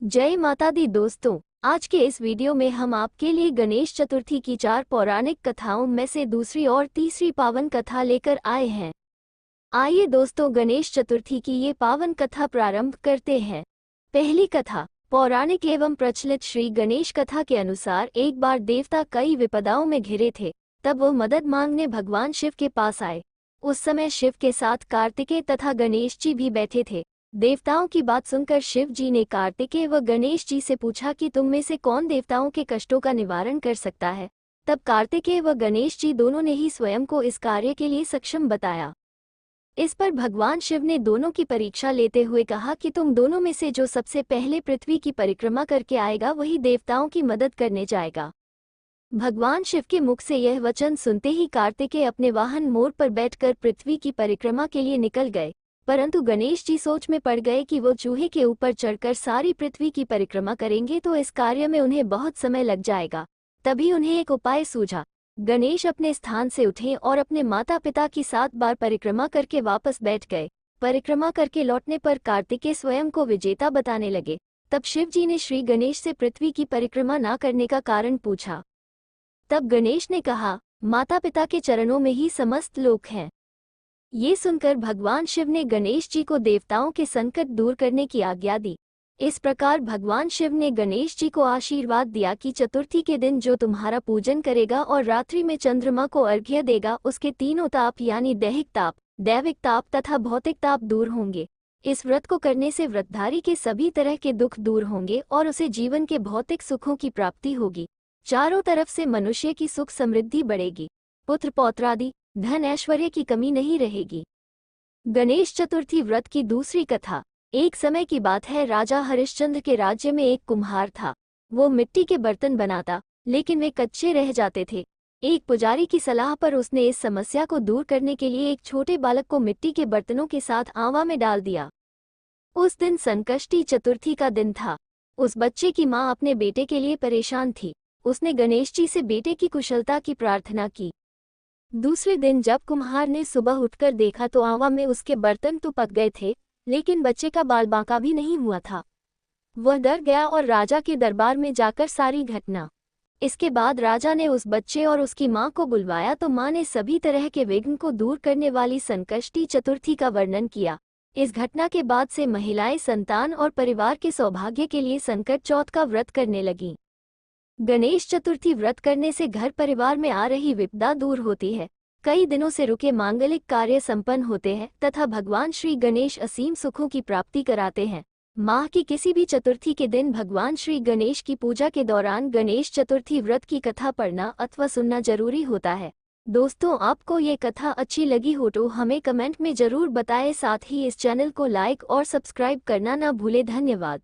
जय माता दी दोस्तों, आज के इस वीडियो में हम आपके लिए गणेश चतुर्थी की 4 पौराणिक कथाओं में से दूसरी और तीसरी पावन कथा लेकर आए हैं। आइए दोस्तों, गणेश चतुर्थी की ये पावन कथा प्रारंभ करते हैं। पहली कथा। पौराणिक एवं प्रचलित श्री गणेश कथा के अनुसार एक बार देवता कई विपदाओं में घिरे थे। तब वो मदद मांगने भगवान शिव के पास आए। उस समय शिव के साथ कार्तिकेय तथा गणेश जी भी बैठे थे। देवताओं की बात सुनकर शिव जी ने कार्तिकेय व गणेश जी से पूछा कि तुम में से कौन देवताओं के कष्टों का निवारण कर सकता है। तब कार्तिकेय व गणेश जी दोनों ने ही स्वयं को इस कार्य के लिए सक्षम बताया। इस पर भगवान शिव ने दोनों की परीक्षा लेते हुए कहा कि तुम दोनों में से जो सबसे पहले पृथ्वी की परिक्रमा करके आएगा वही देवताओं की मदद करने जाएगा। भगवान शिव के मुख से यह वचन सुनते ही कार्तिकेय अपने वाहन मोर पर बैठकर पृथ्वी की परिक्रमा के लिए निकल गए। परंतु गणेश जी सोच में पड़ गए कि वो चूहे के ऊपर चढ़कर सारी पृथ्वी की परिक्रमा करेंगे तो इस कार्य में उन्हें बहुत समय लग जाएगा। तभी उन्हें एक उपाय सूझा। गणेश अपने स्थान से उठे और अपने माता पिता की 7 बार परिक्रमा करके वापस बैठ गए। परिक्रमा करके लौटने पर कार्तिकेय स्वयं को विजेता बताने लगे। तब शिव जी ने श्री गणेश से पृथ्वी की परिक्रमा न करने का कारण पूछा। तब गणेश ने कहा, माता पिता के चरणों में ही समस्त लोक हैं। ये सुनकर भगवान शिव ने गणेश जी को देवताओं के संकट दूर करने की आज्ञा दी। इस प्रकार भगवान शिव ने गणेश जी को आशीर्वाद दिया कि चतुर्थी के दिन जो तुम्हारा पूजन करेगा और रात्रि में चंद्रमा को अर्घ्य देगा उसके तीनों ताप यानी दैहिक ताप, दैविक ताप तथा भौतिक ताप दूर होंगे। इस व्रत को करने से व्रतधारी के सभी तरह के दुख दूर होंगे और उसे जीवन के भौतिक सुखों की प्राप्ति होगी। चारों तरफ से मनुष्य की सुख समृद्धि बढ़ेगी। पुत्र पौत्रादि धन ऐश्वर्य की कमी नहीं रहेगी। गणेश चतुर्थी व्रत की दूसरी कथा। एक समय की बात है, राजा हरिश्चंद्र के राज्य में एक कुम्हार था। वो मिट्टी के बर्तन बनाता, लेकिन वे कच्चे रह जाते थे। एक पुजारी की सलाह पर उसने इस समस्या को दूर करने के लिए एक छोटे बालक को मिट्टी के बर्तनों के साथ आंवा में डाल दिया। उस दिन संकष्टी चतुर्थी का दिन था। उस बच्चे की माँ अपने बेटे के लिए परेशान थी। उसने गणेश जी से बेटे की कुशलता की प्रार्थना की। दूसरे दिन जब कुम्हार ने सुबह उठकर देखा तो आंवा में उसके बर्तन तो पक गए थे, लेकिन बच्चे का बाल बांका भी नहीं हुआ था। वह डर गया और राजा के दरबार में जाकर सारी घटना। इसके बाद राजा ने उस बच्चे और उसकी मां को बुलवाया तो मां ने सभी तरह के विघ्न को दूर करने वाली संकष्टी चतुर्थी का वर्णन किया। इस घटना के बाद से महिलाएं संतान और परिवार के सौभाग्य के लिए संकट चौथ का व्रत करने लगीं। गणेश चतुर्थी व्रत करने से घर परिवार में आ रही विपदा दूर होती है। कई दिनों से रुके मांगलिक कार्य संपन्न होते हैं तथा भगवान श्री गणेश असीम सुखों की प्राप्ति कराते हैं। माह की किसी भी चतुर्थी के दिन भगवान श्री गणेश की पूजा के दौरान गणेश चतुर्थी व्रत की कथा पढ़ना अथवा सुनना जरूरी होता है। दोस्तों, आपको ये कथा अच्छी लगी हो तो हमें कमेंट में जरूर बताएं। साथ ही इस चैनल को लाइक और सब्सक्राइब करना ना भूले। धन्यवाद।